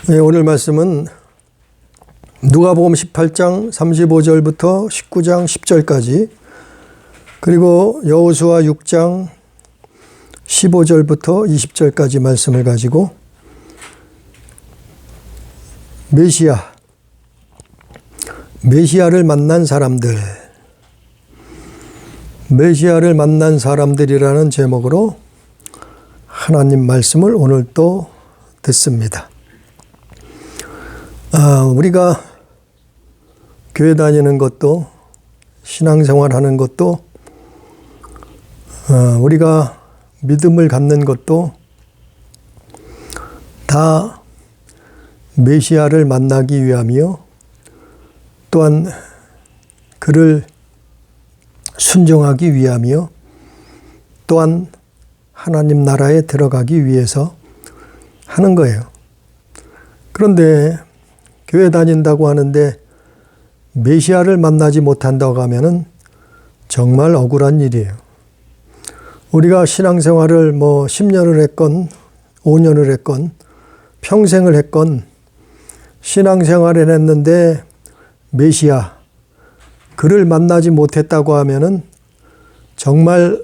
네, 오늘 말씀은 누가복음 18장 35절부터 19장 10절까지, 그리고 여호수아 6장 15절부터 20절까지 말씀을 가지고 메시아를 만난 사람들이라는 제목으로 하나님 말씀을 오늘 또 듣습니다. 우리가 교회 다니는 것도, 신앙생활 하는 것도, 우리가 믿음을 갖는 것도 다 메시아를 만나기 위함이요, 또한 그를 순종하기 위함이요, 또한 하나님 나라에 들어가기 위해서 하는 거예요. 그런데 교회 다닌다고 하는데 메시아를 만나지 못한다고 하면은 정말 억울한 일이에요. 우리가 신앙생활을 10년을 했건 5년을 했건 평생을 했건 신앙생활을 했는데 메시아, 그를 만나지 못했다고 하면은 정말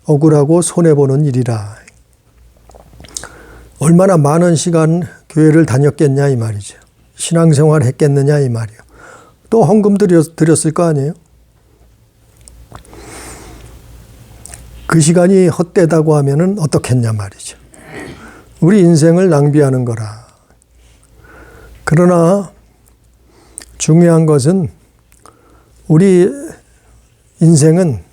억울하고 손해보는 일이라. 얼마나 많은 시간 교회를 다녔겠냐 이 말이죠. 신앙생활 했겠느냐 이 말이에요. 또 헌금 드렸을 거 아니에요. 그 시간이 헛되다고 하면은 어떻겠냐 말이죠. 우리 인생을 낭비하는 거라. 그러나 중요한 것은 우리 인생은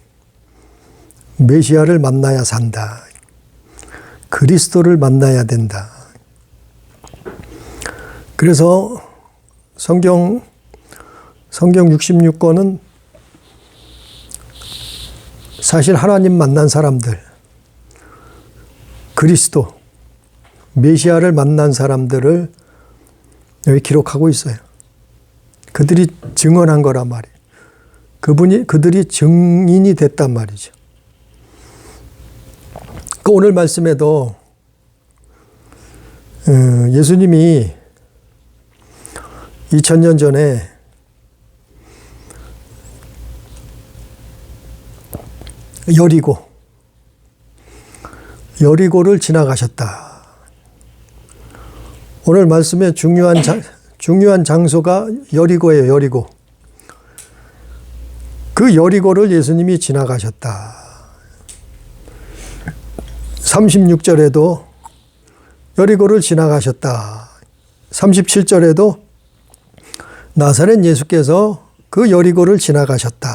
메시아를 만나야 산다. 그리스도를 만나야 된다. 그래서 성경 66권은 사실 하나님 만난 사람들, 그리스도, 메시아를 만난 사람들을 여기 기록하고 있어요. 그들이 증언한 거란 말이에요. 그들이 증인이 됐단 말이죠. 오늘 말씀에도 예수님이 2000년 전에 여리고를 지나가셨다. 오늘 말씀의 중요한 장소가 여리고예요. 여리고. 그 여리고를 예수님이 지나가셨다. 36절에도 여리고를 지나가셨다. 37절에도 나사렛 예수께서 그 여리고를 지나가셨다.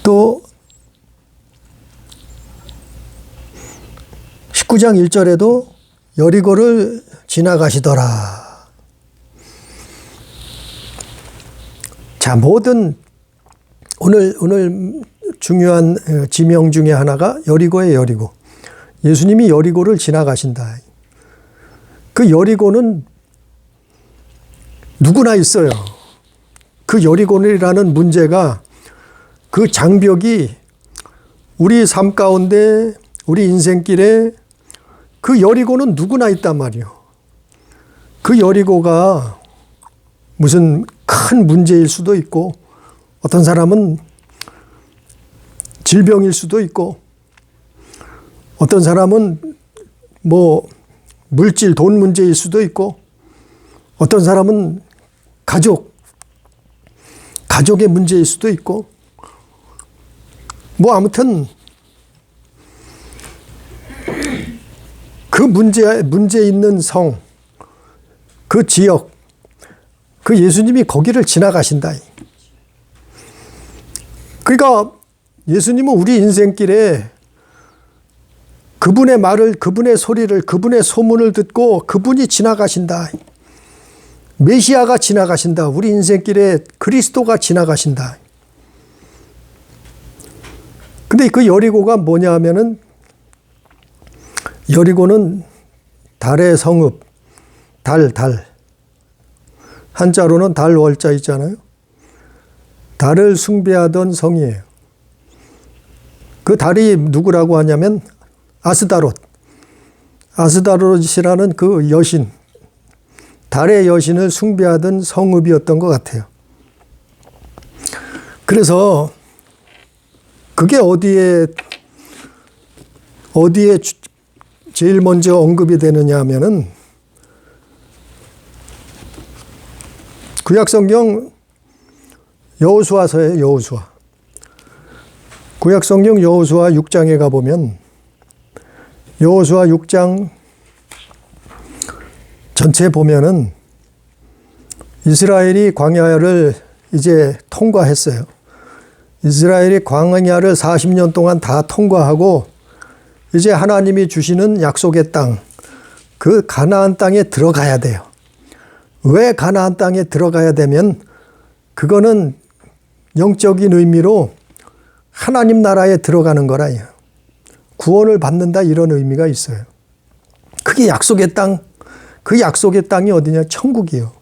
또 19장 1절에도 여리고를 지나가시더라. 자, 모든 오늘 중요한 지명 중에 하나가 여리고예요. 여리고. 예수님이 여리고를 지나가신다. 그 여리고는 누구나 있어요. 그 여리고라는 문제가, 그 장벽이 우리 삶 가운데, 우리 인생길에 그 여리고는 누구나 있단 말이에요. 그 여리고가 무슨 큰 문제일 수도 있고, 어떤 사람은 질병일 수도 있고, 어떤 사람은 물질, 돈 문제일 수도 있고, 어떤 사람은 가족의 문제일 수도 있고, 아무튼 그 문제 있는 성, 그 지역, 그 예수님이 거기를 지나가신다. 그러니까 예수님은 우리 인생길에 그분의 말을, 그분의 소리를, 그분의 소문을 듣고 그분이 지나가신다. 메시아가 지나가신다. 우리 인생길에 그리스도가 지나가신다. 근데 그 여리고가 뭐냐 하면은, 여리고는 달의 성읍, 달. 한자로는 달 월자 있잖아요. 달을 숭배하던 성이에요. 그 달이 누구라고 하냐면 아스다롯. 아스다로시라는 그 여신, 달의 여신을 숭배하던 성읍이었던 것 같아요. 그래서 그게 어디에 제일 먼저 언급이 되느냐 하면은 구약성경 여호수아서에 여호수아. 구약성경 여호수아 6장에 가보면 여호수아 6장 전체 보면은 이스라엘이 광야를 이제 통과했어요. 이스라엘이 광야를 40년 동안 다 통과하고 이제 하나님이 주시는 약속의 땅, 그 가나안 땅에 들어가야 돼요. 왜 가나안 땅에 들어가야 되면 그거는 영적인 의미로 하나님 나라에 들어가는 거라요. 구원을 받는다 이런 의미가 있어요. 그게 약속의 땅, 그 약속의 땅이 어디냐? 천국이요.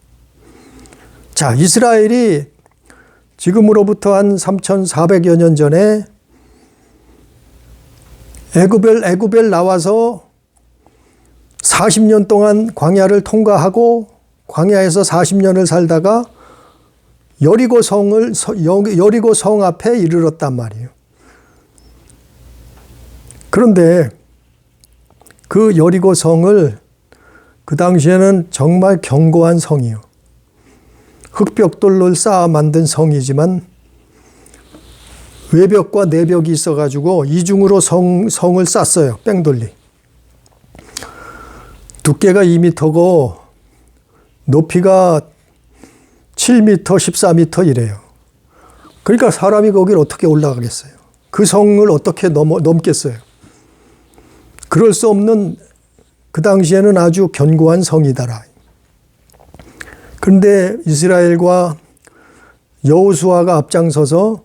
자, 이스라엘이 지금으로부터 한 3,400여 년 전에 애굽을 나와서 40년 동안 광야를 통과하고 광야에서 40년을 살다가 여리고 성 앞에 이르렀단 말이에요. 그런데 그 여리고 성을 그 당시에는 정말 견고한 성이요. 흙벽돌로 쌓아 만든 성이지만 외벽과 내벽이 있어가지고 이중으로 성을 쌌어요. 뺑돌리. 두께가 2m고 높이가 7m, 14m 이래요. 그러니까 사람이 거기를 어떻게 올라가겠어요? 그 성을 어떻게 넘겠어요? 그럴 수 없는 그 당시에는 아주 견고한 성이다라. 그런데 이스라엘과 여호수아가 앞장서서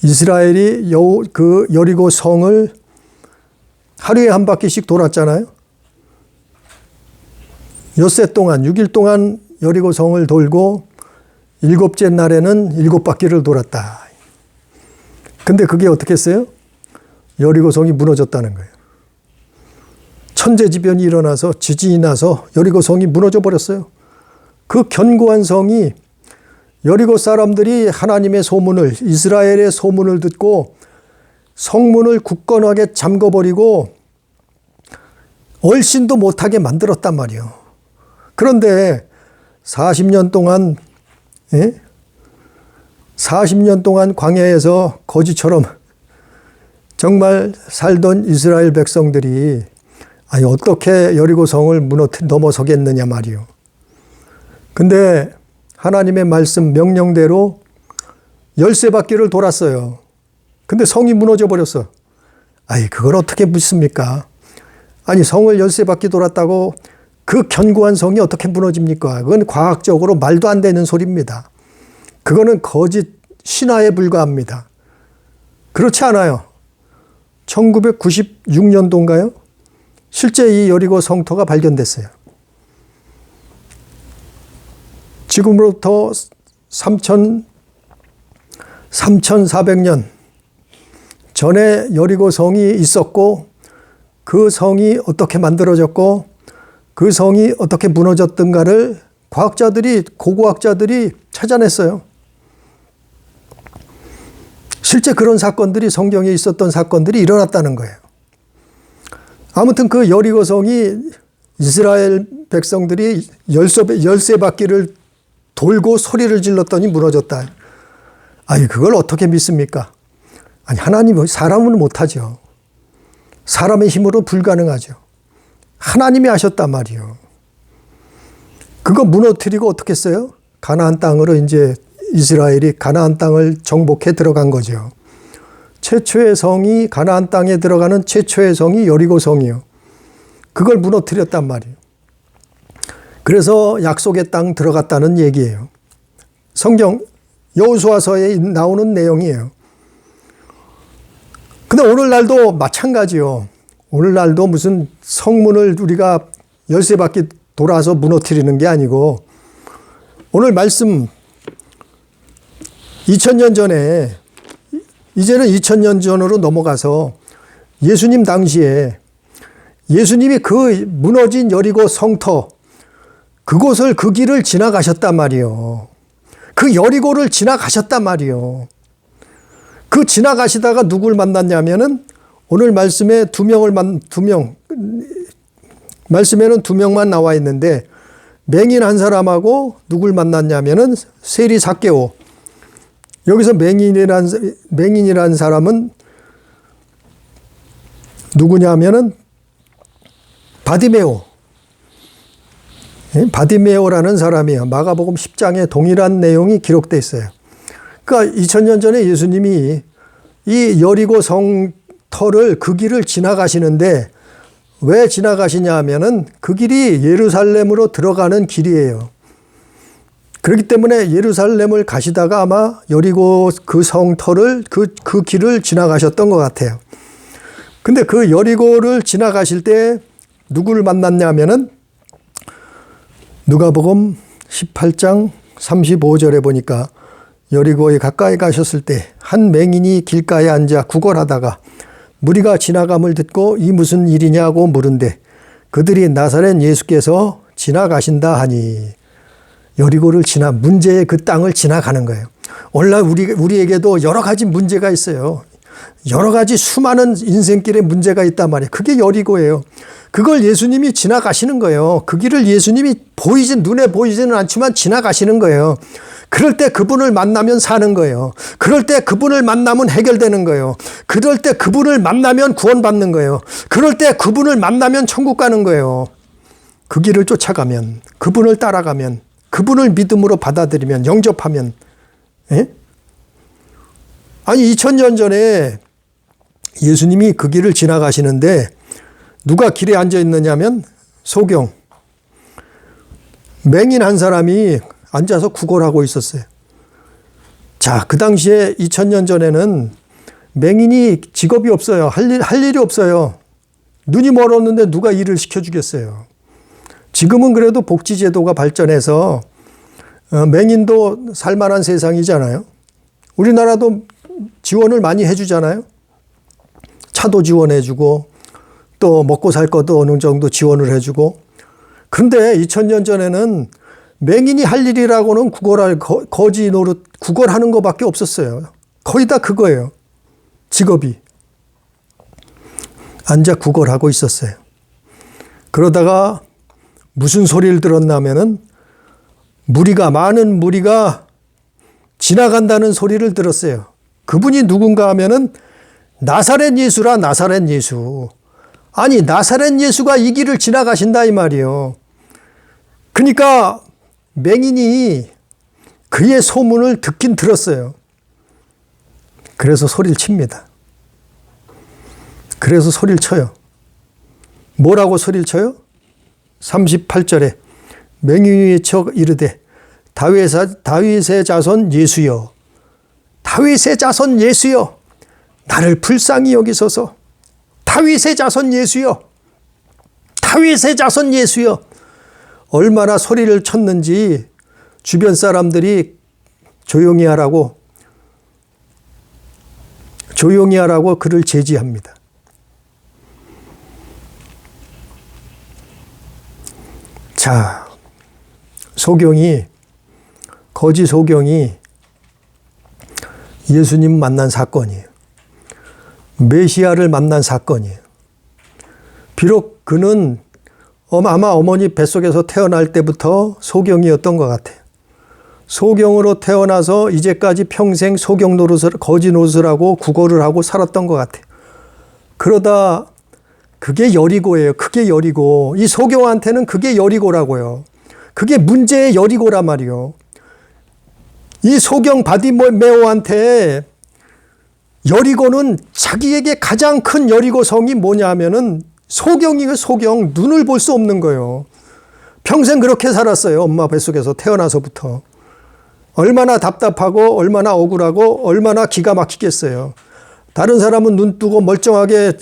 이스라엘이 그 여리고 성을 하루에 한 바퀴씩 돌았잖아요. 엿새 동안 6일 동안 여리고 성을 돌고 7째 날에는 7바퀴를 돌았다. 근데 그게 어떻게 했어요? 여리고 성이 무너졌다는 거예요. 천재지변이 일어나서 지진이 나서 여리고 성이 무너져 버렸어요. 그 견고한 성이 여리고 사람들이 하나님의 소문을, 이스라엘의 소문을 듣고 성문을 굳건하게 잠궈버리고 얼씬도 못하게 만들었단 말이에요. 그런데 40년 동안 40년 동안 광야에서 거지처럼 정말 살던 이스라엘 백성들이 아니 어떻게 여리고 성을 넘어서겠느냐 말이요. 근데 하나님의 말씀 명령대로 13바퀴를 돌았어요. 근데 성이 무너져 버렸어. 아니 그걸 어떻게 믿습니까? 아니 성을 13바퀴 돌았다고 그 견고한 성이 어떻게 무너집니까? 그건 과학적으로 말도 안 되는 소리입니다. 그거는 거짓 신화에 불과합니다. 그렇지 않아요. 1996년도인가요? 실제 이 여리고 성터가 발견됐어요. 지금으로부터 3,400년 전에 여리고 성이 있었고 그 성이 어떻게 만들어졌고 그 성이 어떻게 무너졌던가를 과학자들이, 고고학자들이 찾아냈어요. 실제 그런 사건들이 성경에 있었던 사건들이 일어났다는 거예요. 아무튼 그 여리고 성이 이스라엘 백성들이 13바퀴를 돌고 소리를 질렀더니 무너졌다. 아니 그걸 어떻게 믿습니까? 아니 하나님, 사람은 못하죠. 사람의 힘으로 불가능하죠. 하나님이 하셨단 말이에요. 그거 무너뜨리고 어떻게 했어요? 가나안 땅으로 이제 이스라엘이 가나안 땅을 정복해 들어간 거죠. 최초의 성이, 가나안 땅에 들어가는 최초의 성이 여리고 성이요. 그걸 무너뜨렸단 말이에요. 그래서 약속의 땅 들어갔다는 얘기예요. 성경 여호수아서에 나오는 내용이에요. 근데 오늘날도 마찬가지요. 오늘날도 무슨 성문을 우리가 13바퀴 돌아서 무너뜨리는 게 아니고 오늘 말씀 2000년 전에, 이제는 2000년 전으로 넘어가서 예수님 당시에 예수님이 그 무너진 여리고 성터, 그곳을 그 길을 지나가셨단 말이요. 그 여리고를 지나가셨단 말이요. 그 지나가시다가 누굴 만났냐면은 오늘 말씀에 말씀에는 두 명만 나와 있는데 맹인 한 사람하고 누굴 만났냐면은 세리 삭개오. 여기서 맹인이란 사람은 누구냐면은 바디메오. 바디메오라는 사람이에요. 마가복음 10장에 동일한 내용이 기록되어 있어요. 그러니까 2000년 전에 예수님이 이 여리고 성터를 그 길을 지나가시는데 왜 지나가시냐 하면은 그 길이 예루살렘으로 들어가는 길이에요. 그렇기 때문에 예루살렘을 가시다가 아마 여리고 그 성터를 그 길을 지나가셨던 것 같아요. 근데 그 여리고를 지나가실 때 누구를 만났냐면은 누가복음 18장 35절에 보니까 여리고에 가까이 가셨을 때 한 맹인이 길가에 앉아 구걸하다가 무리가 지나감을 듣고 이 무슨 일이냐고 물은데 그들이 나사렛 예수께서 지나가신다 하니 여리고를 문제의 그 땅을 지나가는 거예요. 오늘날 우리에게도 여러 가지 문제가 있어요. 여러 가지 수많은 인생길에 문제가 있단 말이에요. 그게 여리고예요. 그걸 예수님이 지나가시는 거예요. 그 길을 예수님이 눈에 보이지는 않지만 지나가시는 거예요. 그럴 때 그분을 만나면 사는 거예요. 그럴 때 그분을 만나면 해결되는 거예요. 그럴 때 그분을 만나면 구원받는 거예요. 그럴 때 그분을 만나면 천국 가는 거예요. 그 길을 쫓아가면, 그분을 따라가면, 그분을 믿음으로 받아들이면, 영접하면. 예? 아니 2000년 전에 예수님이 그 길을 지나가시는데 누가 길에 앉아 있느냐면 소경. 맹인 한 사람이 앉아서 구걸하고 있었어요. 자, 그 당시에 2000년 전에는 맹인이 직업이 없어요. 할 일이 없어요. 눈이 멀었는데 누가 일을 시켜주겠어요. 지금은 그래도 복지제도가 발전해서 맹인도 살만한 세상이잖아요. 우리나라도 지원을 많이 해주잖아요. 차도 지원해주고 또 먹고 살 것도 어느 정도 지원을 해주고. 그런데 2000년 전에는 맹인이 할 일이라고는 거지 노릇, 구걸하는 것밖에 없었어요. 거의 다 그거예요. 직업이. 앉아 구걸하고 있었어요. 그러다가 무슨 소리를 들었냐면은 많은 무리가 지나간다는 소리를 들었어요. 그분이 누군가 하면은 나사렛 예수라, 나사렛 예수. 아니, 나사렛 예수가 이 길을 지나가신다 이 말이에요. 그러니까 맹인이 그의 소문을 듣긴 들었어요. 그래서 소리를 칩니다. 그래서 소리를 쳐요. 뭐라고 소리를 쳐요? 38절에 맹인이 외쳐 이르되 다윗의 자손 예수여, 다윗의 자손 예수여, 나를 불쌍히 여기소서. 다윗의 자손 예수여, 다윗의 자손 예수여. 얼마나 소리를 쳤는지 주변 사람들이 조용히 하라고 그를 제지합니다. 자, 거지 소경이 예수님 만난 사건이에요. 메시아를 만난 사건이에요. 비록 그는 아마 어머니 뱃속에서 태어날 때부터 소경이었던 것 같아요. 소경으로 태어나서 이제까지 평생 소경 노릇을, 거지 노릇을 하고 구걸을 하고 살았던 것 같아요. 그러다 그게 여리고예요. 그게 여리고. 이 소경한테는 그게 여리고라고요. 그게 문제의 여리고란 말이요. 이 소경 바디메오한테 여리고는 자기에게 가장 큰 여리고 성이 뭐냐 하면은 소경이에요. 소경. 눈을 볼 수 없는 거예요. 평생 그렇게 살았어요. 엄마 뱃속에서 태어나서부터. 얼마나 답답하고 얼마나 억울하고 얼마나 기가 막히겠어요. 다른 사람은 눈 뜨고 멀쩡하게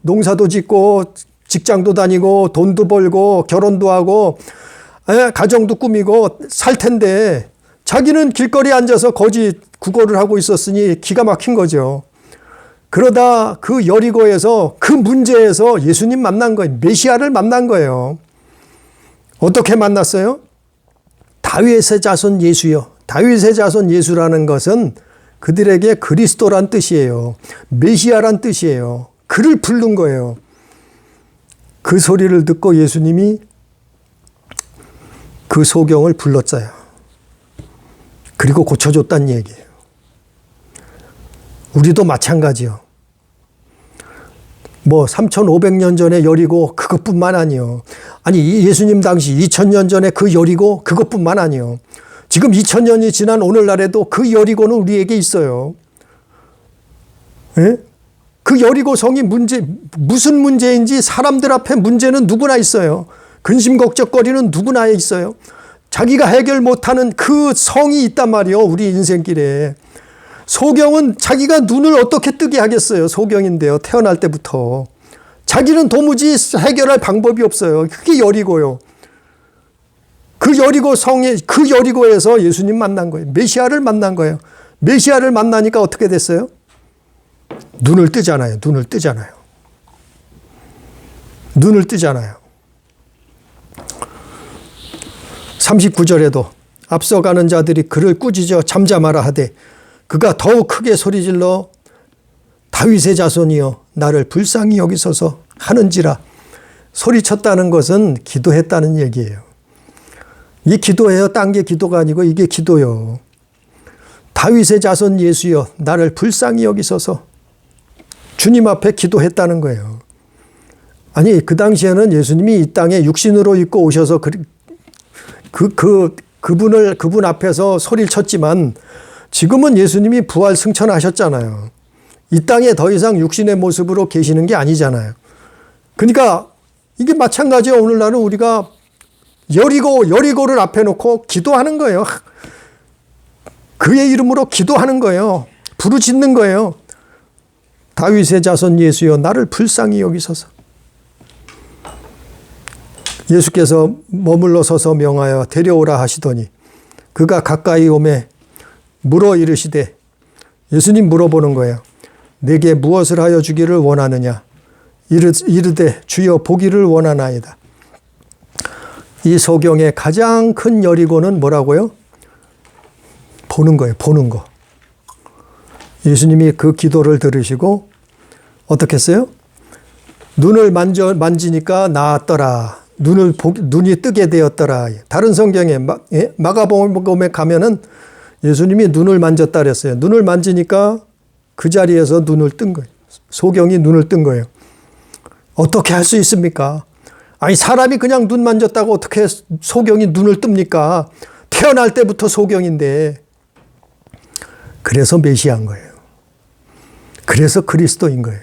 농사도 짓고 직장도 다니고 돈도 벌고 결혼도 하고 가정도 꾸미고 살 텐데 자기는 길거리에 앉아서 거지 구걸을 하고 있었으니 기가 막힌 거죠. 그러다 그 여리고에서 그 문제에서 예수님 만난 거예요. 메시아를 만난 거예요. 어떻게 만났어요? 다윗의 자손 예수요. 다윗의 자손 예수라는 것은 그들에게 그리스도란 뜻이에요. 메시아란 뜻이에요. 그를 부른 거예요. 그 소리를 듣고 예수님이 그 소경을 불렀어요. 그리고 고쳐줬다는 얘기예요. 우리도 마찬가지요. 뭐 3,500년 전에 여리고 그것뿐만 아니요. 아니 예수님 당시 2,000년 전에 그 여리고 그것뿐만 아니요. 지금 2,000년이 지난 오늘날에도 그 여리고는 우리에게 있어요. 예? 그 여리고 성이 무슨 문제인지 사람들 앞에 문제는 누구나 있어요. 근심 걱정거리는 누구나 있어요. 자기가 해결 못하는 그 성이 있단 말이에요. 우리 인생길에. 소경은 자기가 눈을 어떻게 뜨게 하겠어요. 소경인데요. 태어날 때부터. 자기는 도무지 해결할 방법이 없어요. 그게 여리고요. 그 여리고 성에, 그 여리고에서 예수님 만난 거예요. 메시아를 만난 거예요. 메시아를 만나니까 어떻게 됐어요? 눈을 뜨잖아요. 눈을 뜨잖아요. 눈을 뜨잖아요. 39절에도 앞서가는 자들이 그를 꾸짖어 잠잠하라 하되 그가 더욱 크게 소리질러 다윗의 자손이여 나를 불쌍히 여기소서 하는지라. 소리쳤다는 것은 기도했다는 얘기예요. 이 기도예요. 딴 게 기도가 아니고 이게 기도요. 다윗의 자손 예수여 나를 불쌍히 여기소서. 주님 앞에 기도했다는 거예요. 아니 그 당시에는 예수님이 이 땅에 육신으로 입고 오셔서 그분 앞에서 소리를 쳤지만 지금은 예수님이 부활 승천하셨잖아요. 이 땅에 더 이상 육신의 모습으로 계시는 게 아니잖아요. 그러니까 이게 마찬가지예요. 오늘날은 우리가 여리고를 앞에 놓고 기도하는 거예요. 그의 이름으로 기도하는 거예요. 부르짖는 거예요. 다윗의 자손 예수여 나를 불쌍히 여기소서. 예수께서 머물러 서서 명하여 데려오라 하시더니 그가 가까이 오매 물어 이르시되, 예수님 물어보는 거예요. 내게 무엇을 하여 주기를 원하느냐? 이르되 주여 보기를 원하나이다. 이 소경의 가장 큰 여리고는 뭐라고요? 보는 거예요. 보는 거. 예수님이 그 기도를 들으시고 어떻게 했어요? 눈을 만지니까 나았더라. 눈이 뜨게 되었더라. 다른 성경에 마가복음에 가면은 예수님이 눈을 만졌다 그랬어요. 눈을 만지니까 그 자리에서 눈을 뜬 거예요. 소경이 눈을 뜬 거예요. 어떻게 할 수 있습니까? 아니 사람이 그냥 눈 만졌다고 어떻게 소경이 눈을 뜹니까? 태어날 때부터 소경인데. 그래서 메시아인 거예요. 그래서 그리스도인 거예요.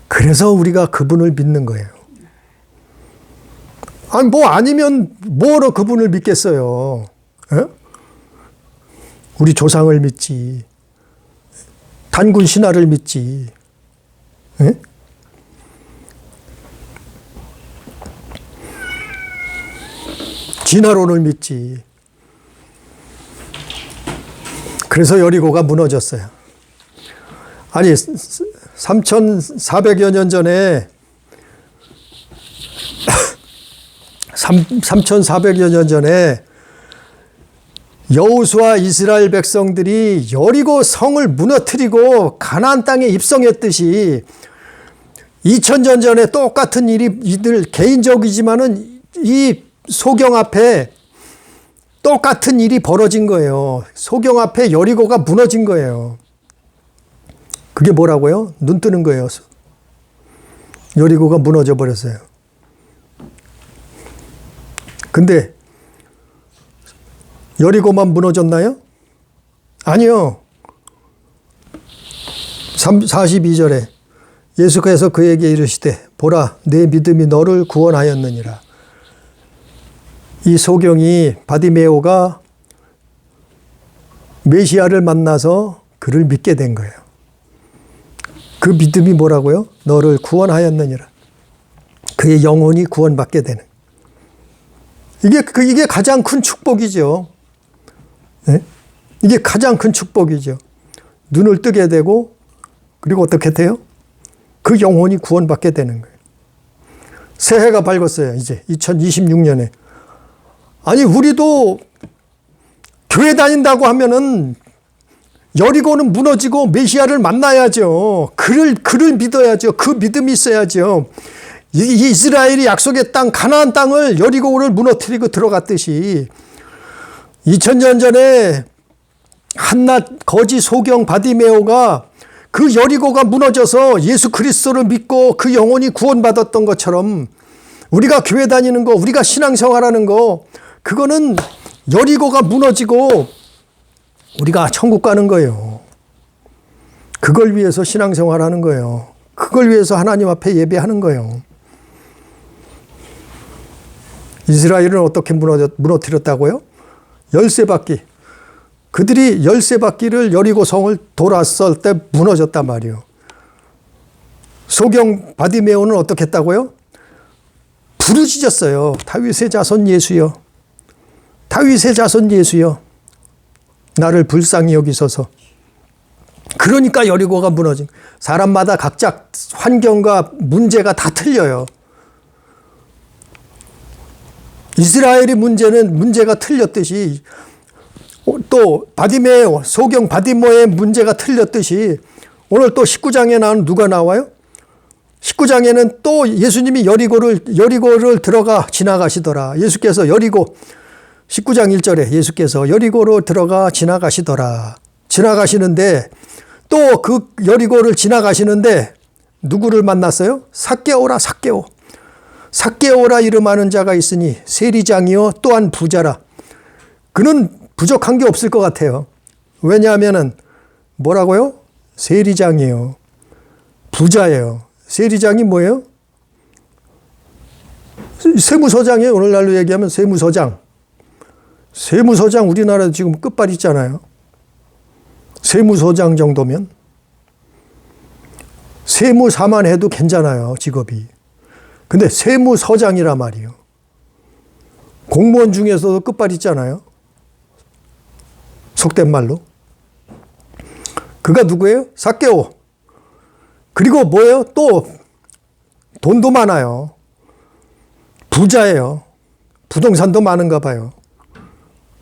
그래서 우리가 그분을 믿는 거예요. 아니 뭐 아니면 뭐로 그분을 믿겠어요? 에? 우리 조상을 믿지. 단군 신화를 믿지. 에? 진화론을 믿지. 그래서 여리고가 무너졌어요. 아니 3,400여 년 전에 3,400여 년 전에 여호수아 이스라엘 백성들이 여리고 성을 무너뜨리고 가나안 땅에 입성했듯이 2,000년 전에 똑같은 일이 이들 개인적이지만은 이 소경 앞에 똑같은 일이 벌어진 거예요. 소경 앞에 여리고가 무너진 거예요. 그게 뭐라고요? 눈 뜨는 거예요. 여리고가 무너져 버렸어요. 근데 여리고만 무너졌나요? 아니요. 42절에 예수께서 그에게 이르시되 보라 내 믿음이 너를 구원하였느니라. 이 소경이 바디메오가 메시아를 만나서 그를 믿게 된 거예요. 그 믿음이 뭐라고요? 너를 구원하였느니라. 그의 영혼이 구원받게 되는. 이게 가장 큰 축복이죠. 네? 이게 가장 큰 축복이죠. 눈을 뜨게 되고 그리고 어떻게 돼요? 그 영혼이 구원받게 되는 거예요. 새해가 밝았어요. 이제 2026년에. 아니 우리도 교회 다닌다고 하면은 여리고는 무너지고 메시아를 만나야죠. 그를 믿어야죠. 그 믿음이 있어야죠. 이스라엘이 약속의 땅 가나안 땅을 여리고를 무너뜨리고 들어갔듯이 2000년 전에 한낱 거지 소경 바디메오가 그 여리고가 무너져서 예수 그리스도를 믿고 그 영혼이 구원받았던 것처럼 우리가 교회 다니는 거, 우리가 신앙생활하는 거, 그거는 여리고가 무너지고 우리가 천국 가는 거예요. 그걸 위해서 신앙생활하는 거예요. 그걸 위해서 하나님 앞에 예배하는 거예요. 이스라엘은 어떻게 무너뜨렸다고요? 열쇠바퀴. 그들이 열쇠바퀴를 여리고성을 돌았을 때 무너졌단 말이에요. 소경 바디메오는 어떻게 했다고요? 부르짖었어요. 다윗의 자손 예수여. 다윗의 자손 예수여. 나를 불쌍히 여기소서. 그러니까 여리고가 무너진. 사람마다 각자 환경과 문제가 다 틀려요. 이스라엘의 문제가 틀렸듯이 또 바디메오, 소경 바디모의 문제가 틀렸듯이 오늘 또 19장에 나온 누가 나와요? 19장에는 또 예수님이 여리고를 들어가 지나가시더라. 예수께서 여리고 19장 1절에 예수께서 여리고로 들어가 지나가시더라. 지나가시는데 또 그 여리고를 지나가시는데 누구를 만났어요? 삭개오라 삭개오. 삭개오라 이름하는 자가 있으니 세리장이요 또한 부자라. 그는 부족한 게 없을 것 같아요. 왜냐하면은 뭐라고요? 세리장이에요. 부자예요. 세리장이 뭐예요? 세무서장이에요. 오늘날로 얘기하면 세무서장. 세무서장 우리나라 지금 끝발 있잖아요. 세무서장 정도면. 세무사만 해도 괜찮아요. 직업이. 근데 세무서장이란 말이에요. 공무원 중에서도 끝발 있잖아요. 속된 말로. 그가 누구예요? 삭개오. 그리고 뭐예요? 또 돈도 많아요. 부자예요. 부동산도 많은가 봐요.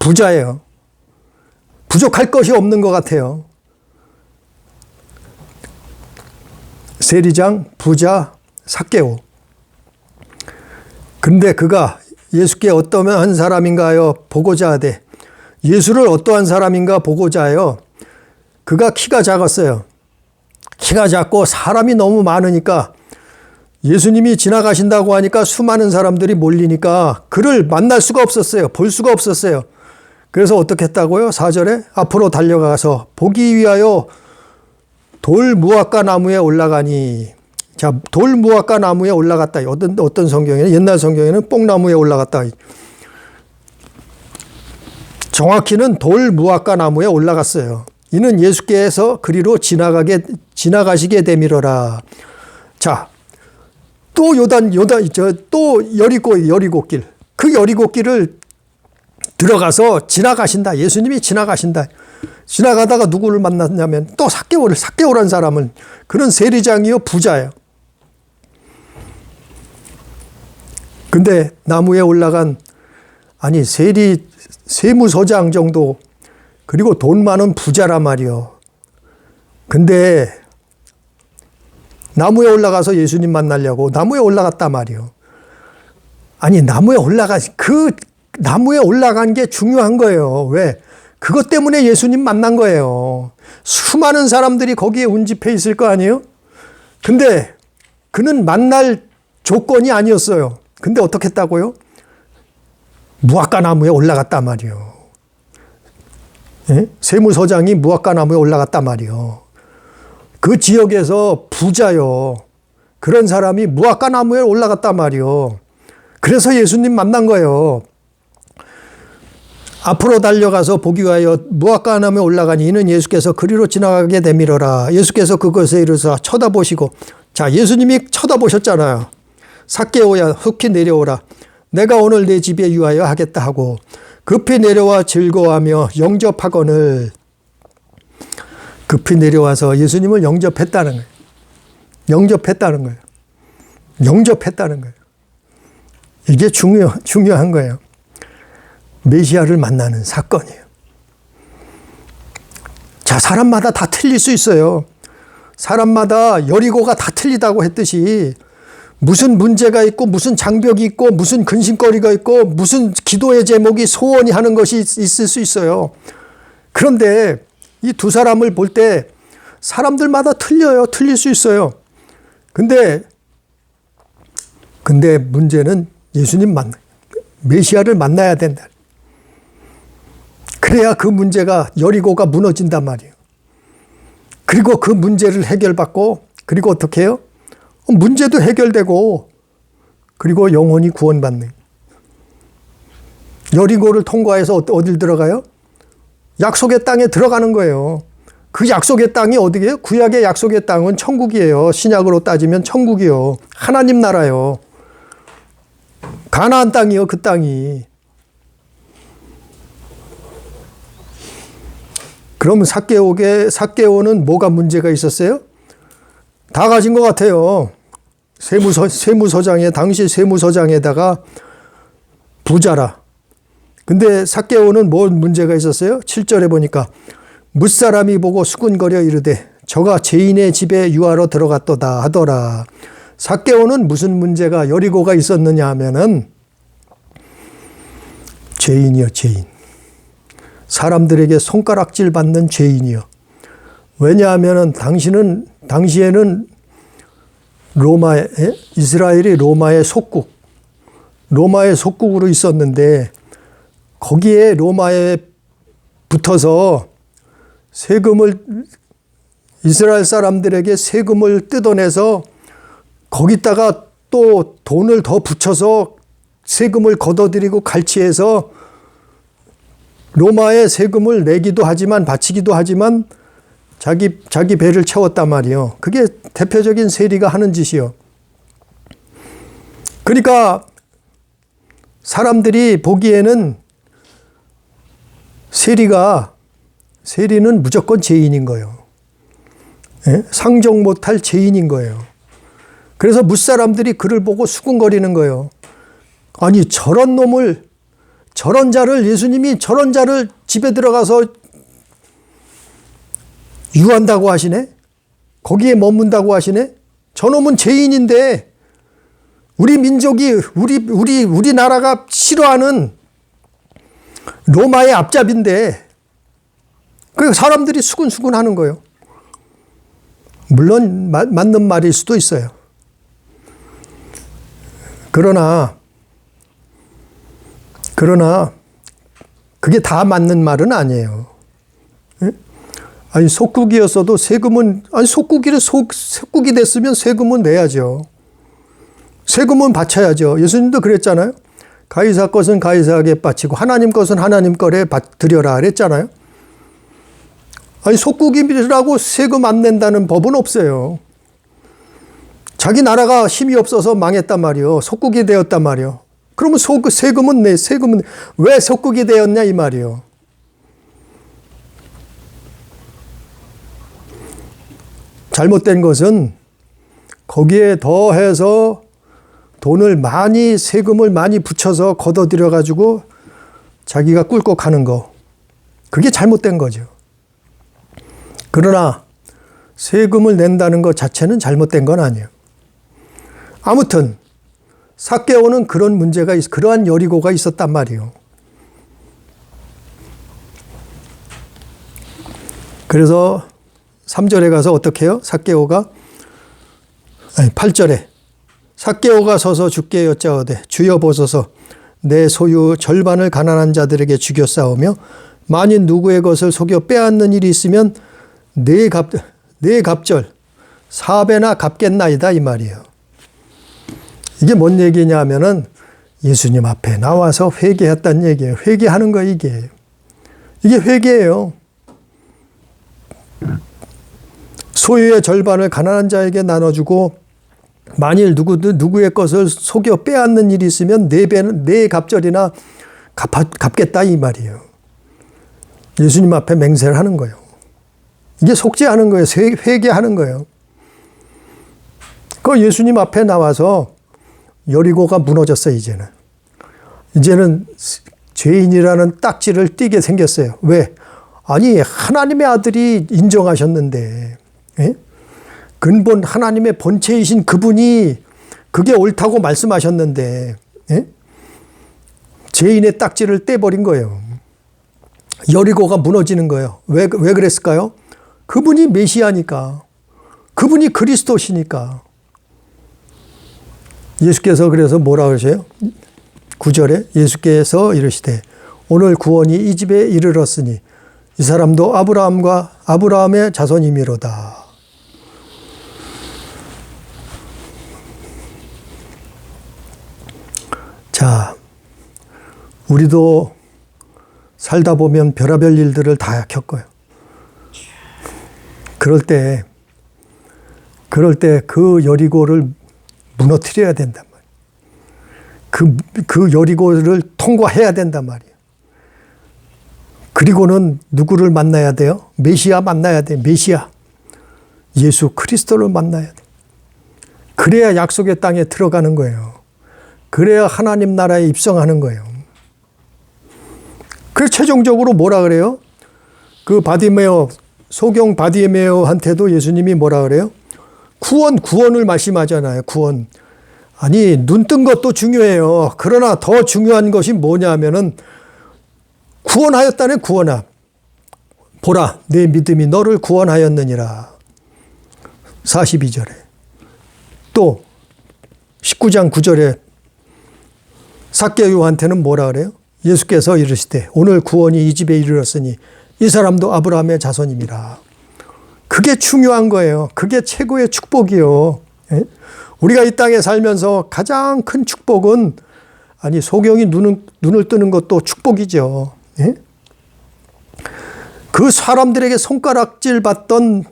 부자예요. 부족할 것이 없는 것 같아요. 세리장, 부자, 삭개오. 근데 그가 예수께 어떠한 사람인가요? 보고자 하되. 예수를 어떠한 사람인가 보고자 하여 그가 키가 작았어요. 키가 작고 사람이 너무 많으니까 예수님이 지나가신다고 하니까 수많은 사람들이 몰리니까 그를 만날 수가 없었어요. 볼 수가 없었어요. 그래서 어떻게 했다고요? 4절에 앞으로 달려가서 보기 위하여 돌 무화과 나무에 올라가니. 자, 돌 무화과 나무에 올라갔다. 어떤 성경에는, 옛날 성경에는 뽕나무에 올라갔다. 정확히는 돌 무화과 나무에 올라갔어요. 이는 예수께서 그리로 지나가시게 되밀어라. 자, 또 또 여리고길. 그 여리고길을 들어가서 지나가신다. 예수님이 지나가신다. 지나가다가 누구를 만났냐면 또 삭개오란 사람은 그는 세리장이요 부자예요. 근데 나무에 올라간 세무서장 정도 그리고 돈 많은 부자란 말이요. 근데 나무에 올라가서 예수님 만나려고 나무에 올라갔단 말이요. 나무에 올라간 게 중요한 거예요. 왜? 그것 때문에 예수님 만난 거예요. 수많은 사람들이 거기에 운집해 있을 거 아니에요? 근데 그는 만날 조건이 아니었어요. 근데 어떻게 했다고요? 무화과 나무에 올라갔단 말이에요. 예? 세무서장이 무화과 나무에 올라갔단 말이에요. 그 지역에서 부자요. 그런 사람이 무화과 나무에 올라갔단 말이에요. 그래서 예수님 만난 거예요. 앞으로 달려가서 보기 위하여 무화과 나무에 올라가니 이는 예수께서 그리로 지나가게 되밀어라. 예수께서 그것에 이르사 쳐다보시고. 자, 예수님이 쳐다보셨잖아요. 삭개오야 흑히 내려오라. 내가 오늘 내 집에 유하여 하겠다 하고 급히 내려와 즐거워하며 영접하거늘. 급히 내려와서 예수님을 영접했다는 거예요. 영접했다는 거예요. 영접했다는 거예요. 이게 중요한 거예요. 메시아를 만나는 사건이에요. 자, 사람마다 다 틀릴 수 있어요. 사람마다 여리고가 다 틀리다고 했듯이 무슨 문제가 있고 무슨 장벽이 있고 무슨 근심거리가 있고 무슨 기도의 제목이 소원이 하는 것이 있을 수 있어요. 그런데 이 두 사람을 볼 때 사람들마다 틀려요. 틀릴 수 있어요. 근데 문제는 예수님 메시아를 만나야 된다. 그래야 그 문제가 여리고가 무너진단 말이에요. 그리고 그 문제를 해결받고 그리고 어떻게 해요? 문제도 해결되고 그리고 영혼이 구원받는. 여리고를 통과해서 어딜 들어가요? 약속의 땅에 들어가는 거예요. 그 약속의 땅이 어디게요? 구약의 약속의 땅은 천국이에요. 신약으로 따지면 천국이요. 하나님 나라요. 가나안 땅이요. 그 땅이. 그럼 삭개오는 뭐가 문제가 있었어요? 다 가진 것 같아요. 세무서장에 당시 세무서장에다가 부자라. 근데 삭개오는 뭔 문제가 있었어요? 7절에 보니까 무사람이 보고 수군거려 이르되 저가 죄인의 집에 유하러 들어갔도다 하더라. 삭개오는 무슨 문제가 여리고가 있었느냐 하면은 죄인이요, 죄인. 사람들에게 손가락질 받는 죄인이요. 왜냐하면은 당시에는 이스라엘이 로마의 속국으로 있었는데 거기에 로마에 붙어서 이스라엘 사람들에게 세금을 뜯어내서 거기다가 또 돈을 더 붙여서 세금을 걷어들이고 갈취해서 로마에 세금을 내기도 하지만 바치기도 하지만 자기 배를 채웠단 말이에요. 그게 대표적인 세리가 하는 짓이요. 그러니까 사람들이 보기에는 세리는 무조건 죄인인 거예요. 예? 상종 못할 죄인인 거예요. 그래서 무사람들이 그를 보고 수군거리는 거예요. 아니 저런 자를 예수님이 저런 자를 집에 들어가서 유한다고 하시네? 거기에 머문다고 하시네? 저놈은 죄인인데 우리 민족이 우리나라가 싫어하는 로마의 앞잡인데 그 사람들이 수군수군 하는 거예요. 물론 맞는 말일 수도 있어요. 그러나 그게 다 맞는 말은 아니에요. 아니 속국이었어도 속국이 됐으면 세금은 내야죠. 세금은 바쳐야죠. 예수님도 그랬잖아요. 가이사 것은 가이사에게 바치고 하나님 것은 하나님 거래 드려라 그랬잖아요. 아니 속국이라고 세금 안 낸다는 법은 없어요. 자기 나라가 힘이 없어서 망했단 말이요. 속국이 되었단 말이요. 그러면 세금은 왜 속국이 되었냐 이 말이요. 잘못된 것은 거기에 더해서 세금을 많이 붙여서 걷어들여 가지고 자기가 꿀꺽하는 거. 그게 잘못된 거죠. 그러나 세금을 낸다는 것 자체는 잘못된 건 아니에요. 아무튼 삭개오는 그러한 여리고가 있었단 말이에요. 그래서 3절에 가서 어떻게 해요? 8절에 삭개오가 서서 주께 여짜오되 주여 보소서 내 소유 절반을 가난한 자들에게 주겨 싸우며 만일 누구의 것을 속여 빼앗는 일이 있으면 네 갑절 4배나 갚겠나이다 이 말이에요. 이게 뭔 얘기냐 하면은 예수님 앞에 나와서 회개했다는 얘기예요. 회개하는 거 이게 회개예요. 소유의 절반을 가난한 자에게 나눠주고 만일 누구의 것을 속여 빼앗는 일이 있으면 네 갑절이나 갚겠다 이 말이에요. 예수님 앞에 맹세를 하는 거예요. 이게 속죄하는 거예요. 회개하는 거예요. 그 예수님 앞에 나와서 여리고가 무너졌어요, 이제는. 이제는 죄인이라는 딱지를 띠게 생겼어요. 왜? 아니, 하나님의 아들이 인정하셨는데, 예? 근본 하나님의 본체이신 그분이 그게 옳다고 말씀하셨는데, 예? 죄인의 딱지를 떼버린 거예요. 여리고가 무너지는 거예요. 왜 그랬을까요? 그분이 메시아니까. 그분이 그리스도시니까. 예수께서 그래서 뭐라 그러세요? 9절에 예수께서 이르시되 오늘 구원이 이 집에 이르렀으니 이 사람도 아브라함의 자손이미로다. 자, 우리도 살다 보면 별의별 일들을 다 겪어요. 그럴 때 그 여리고를 무너뜨려야 된단 말이에요. 그 여리고를 통과해야 된단 말이에요. 그리고는 누구를 만나야 돼요? 메시아 만나야 돼. 메시아. 예수 그리스도를 만나야 돼. 그래야 약속의 땅에 들어가는 거예요. 그래야 하나님 나라에 입성하는 거예요. 그래서 최종적으로 뭐라 그래요? 그 바디메오, 소경 바디메오한테도 예수님이 뭐라 그래요? 구원을 말씀하잖아요. 구원. 아니, 눈 뜬 것도 중요해요. 그러나 더 중요한 것이 뭐냐 하면은 구원하였다는 구원아. 보라, 내 믿음이 너를 구원하였느니라. 42절에. 또 19장 9절에 삭개오한테는 뭐라 그래요? 예수께서 이르시되 오늘 구원이 이 집에 이르렀으니 이 사람도 아브라함의 자손임이라. 그게 중요한 거예요. 그게 최고의 축복이요. 예? 우리가 이 땅에 살면서 가장 큰 축복은 아니 소경이 눈을 뜨는 것도 축복이죠. 예? 그 사람들에게 손가락질 받던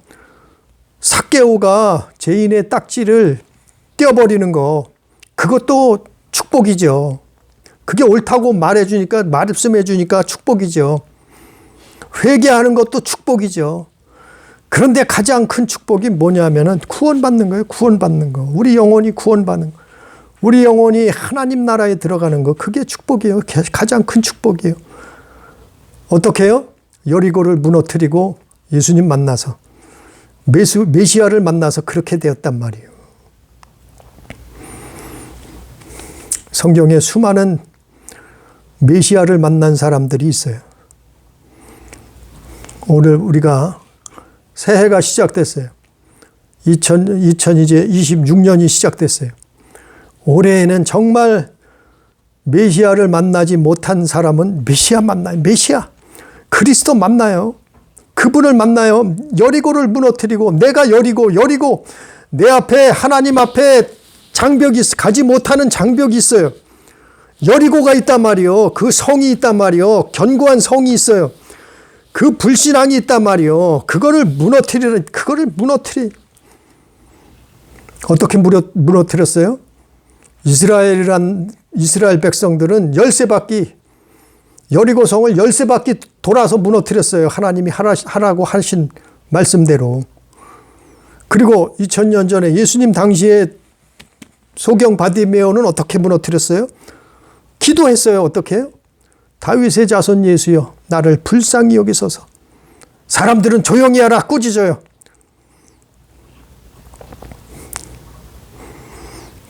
삭개오가 죄인의 딱지를 떼어버리는 거 그것도 축복이죠. 그게 옳다고 말씀해 주니까 축복이죠. 회개하는 것도 축복이죠. 그런데 가장 큰 축복이 뭐냐면은 구원받는 거예요. 구원받는 거. 우리 영혼이 구원받는 거. 우리 영혼이 하나님 나라에 들어가는 거. 그게 축복이에요. 가장 큰 축복이에요. 어떻게 해요? 여리고를 무너뜨리고 예수님 만나서 메시아를 만나서 그렇게 되었단 말이에요. 성경에 수많은 메시아를 만난 사람들이 있어요. 오늘 우리가 새해가 시작됐어요. 2026년이 시작됐어요. 올해에는 정말 메시아를 만나지 못한 사람은 메시아 만나요. 메시아. 그리스도 만나요. 그분을 만나요. 여리고를 무너뜨리고 내가 여리고 내 앞에 하나님 앞에 장벽이 가지 못하는 장벽이 있어요. 여리고가 있단 말이요. 그 성이 있단 말이요. 견고한 성이 있어요. 그 불신앙이 있단 말이요. 그거를 무너뜨려. 어떻게 무너뜨렸어요? 이스라엘 백성들은 열세바퀴 여리고성을 열세바퀴 돌아서 무너뜨렸어요. 하나님이 하라고 하신 말씀대로. 그리고 2000년 전에 예수님 당시에 소경 바디메오는 어떻게 무너뜨렸어요? 기도했어요. 어떻게 해요? 다윗의 자손 예수여 나를 불쌍히 여기소서. 사람들은 조용히 하라 꾸짖어요.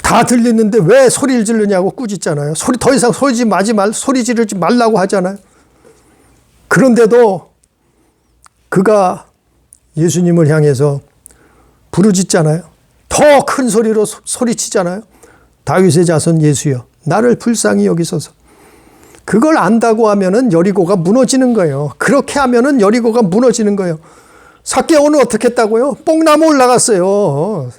다 들리는데 왜 소리를 지르냐고 꾸짖잖아요. 더 이상 소리 지르지 말라고 하잖아요. 그런데도 그가 예수님을 향해서 부르짖잖아요. 더 큰 소리로 소리치잖아요. 다윗의 자손 예수여 나를 불쌍히 여기소서. 그걸 안다고 하면은 여리고가 무너지는 거예요. 그렇게 하면은 여리고가 무너지는 거예요. 삭개오는 어떻게 했다고요? 뽕나무 올라갔어요.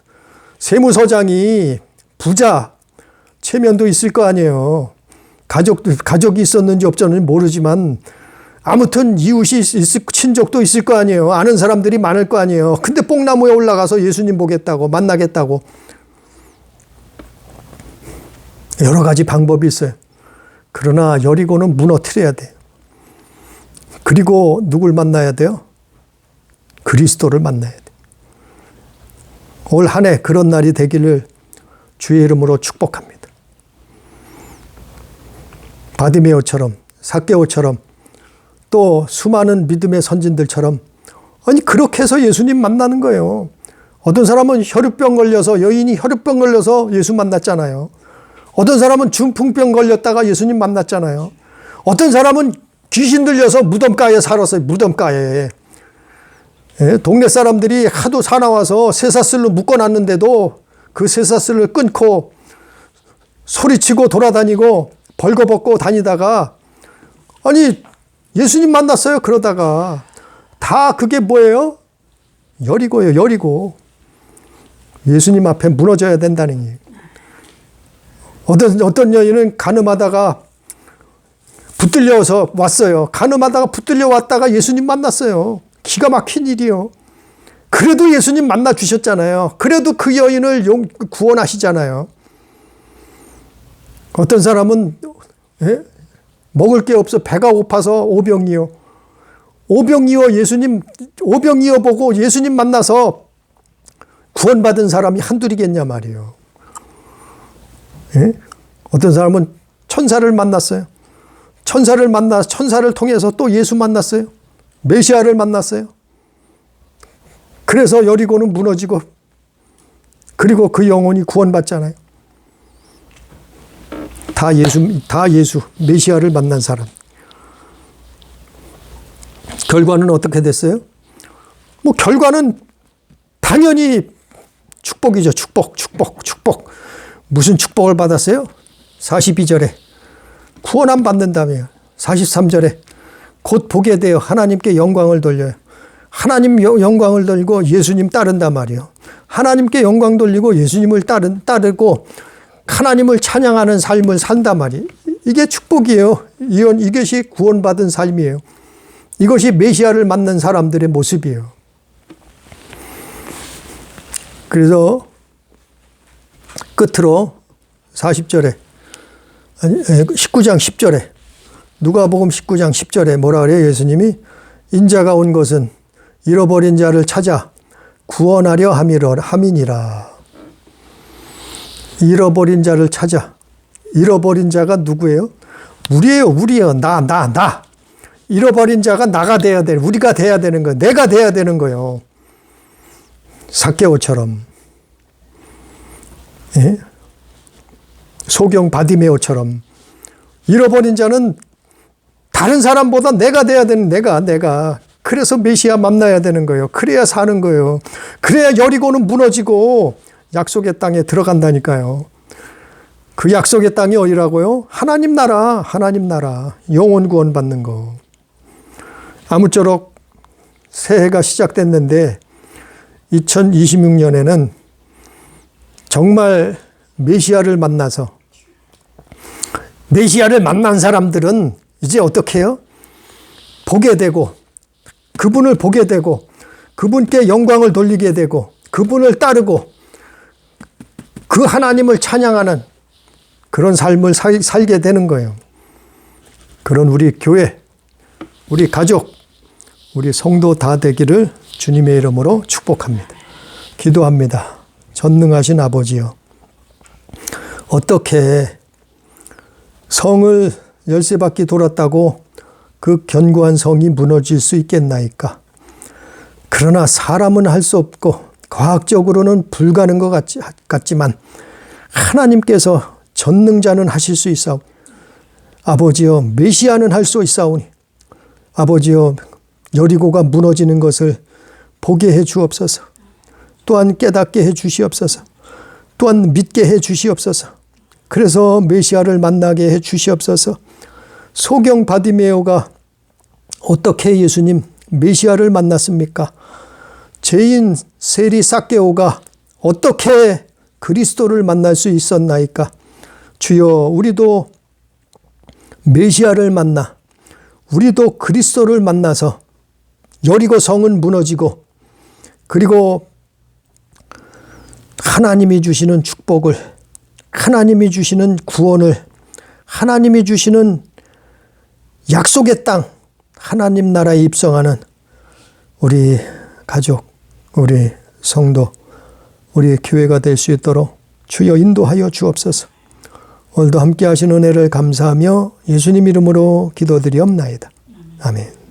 세무서장이 부자, 체면도 있을 거 아니에요. 가족이 있었는지 없었는지 모르지만 아무튼 이웃이 친족도 있을 거 아니에요. 아는 사람들이 많을 거 아니에요. 근데 뽕나무에 올라가서 예수님 보겠다고 만나겠다고. 여러 가지 방법이 있어요. 그러나 여리고는 무너뜨려야 돼요. 그리고 누굴 만나야 돼요? 그리스도를 만나야 돼. 올 한 해 그런 날이 되기를 주의 이름으로 축복합니다. 바디메오처럼, 삭개오처럼, 또 수많은 믿음의 선진들처럼, 아니 그렇게 해서 예수님 만나는 거예요. 어떤 사람은 혈루병 걸려서, 여인이 혈루병 걸려서 예수 만났잖아요. 어떤 사람은 중풍병 걸렸다가 예수님 만났잖아요. 어떤 사람은 귀신 들려서 무덤가에 살았어요. 무덤가에. 예, 동네 사람들이 하도 사나워서 쇠사슬로 묶어놨는데도 그 쇠사슬을 끊고 소리치고 돌아다니고 벌거벗고 다니다가, 아니 예수님 만났어요. 그러다가 다 그게 뭐예요? 여리고예요. 여리고. 예수님 앞에 무너져야 된다는 얘기예요. 어떤 여인은 간음하다가 붙들려서 왔어요. 간음하다가 붙들려 왔다가 예수님 만났어요. 기가 막힌 일이요. 그래도 예수님 만나 주셨잖아요. 그래도 그 여인을 구원하시잖아요. 어떤 사람은 먹을 게 없어 배가 고파서 오병이어. 오병이어 보고 예수님 만나서 구원받은 사람이 한둘이겠냐 말이에요. 예? 어떤 사람은 천사를 만났어요. 천사를 통해서 또 예수 만났어요. 메시아를 만났어요. 그래서 여리고는 무너지고, 그리고 그 영혼이 구원받잖아요. 다 예수, 메시아를 만난 사람. 결과는 어떻게 됐어요? 뭐 결과는 당연히 축복이죠. 축복. 무슨 축복을 받았어요? 42절에 구원 안 받는다며요. 43절에 곧 보게 되어 하나님께 영광을 돌려요. 하나님 영광을 돌리고 예수님 따른단 말이에요. 하나님께 영광 돌리고 예수님을 따르고 하나님을 찬양하는 삶을 산단 말이에요. 이게 축복이에요. 이것이 구원받은 삶이에요. 이것이 메시아를 만난 사람들의 모습이에요. 그래서 끝으로 40절에 19장 10절에 누가복음 19장 10절에 뭐라 그래요? 예수님이 인자가 온 것은 잃어버린 자를 찾아 구원하려 함이니라. 잃어버린 자를 찾아. 잃어버린 자가 누구예요? 우리예요. 나. 잃어버린 자가 나가 돼야 돼. 우리가 돼야 되는 거예요. 내가 돼야 되는 거예요. 삭개오처럼. 예? 소경 바디메오처럼. 잃어버린 자는 다른 사람보다 내가 돼야 되는, 내가. 그래서 메시아 만나야 되는 거예요. 그래야 사는 거예요. 그래야 여리고는 무너지고 약속의 땅에 들어간다니까요. 그 약속의 땅이 어디라고요? 하나님 나라. 영혼 구원 받는 거. 아무쪼록 새해가 시작됐는데 2026년에는 정말 메시아를 만나서, 메시아를 만난 사람들은 이제 어떻게 해요? 보게 되고, 그분을 보게 되고, 그분께 영광을 돌리게 되고, 그분을 따르고, 그 하나님을 찬양하는 그런 삶을 살게 되는 거예요. 그런 우리 교회, 우리 가족, 우리 성도 다 되기를 주님의 이름으로 축복합니다. 기도합니다. 전능하신 아버지여, 어떻게 성을 13바퀴 돌았다고 그 견고한 성이 무너질 수 있겠나이까? 그러나 사람은 할 수 없고 과학적으로는 불가능한 것 같지만 하나님께서 전능자는 하실 수 있사오니, 아버지여 메시아는 할 수 있사오니, 아버지여 여리고가 무너지는 것을 보게 해 주옵소서. 또한 깨닫게 해 주시옵소서. 또한 믿게 해 주시옵소서. 그래서 메시아를 만나게 해 주시옵소서. 소경 바디메오가 어떻게 예수님 메시아를 만났습니까? 죄인 세리 삭개오가 어떻게 그리스도를 만날 수 있었나이까? 주여, 우리도 메시아를 만나, 우리도 그리스도를 만나서 여리고 성은 무너지고, 그리고 하나님이 주시는 축복을, 하나님이 주시는 구원을, 하나님이 주시는 약속의 땅, 하나님 나라에 입성하는 우리 가족, 우리 성도, 우리의 교회가 될 수 있도록 주여 인도하여 주옵소서. 오늘도 함께 하신 은혜를 감사하며 예수님 이름으로 기도드리옵나이다. 아멘.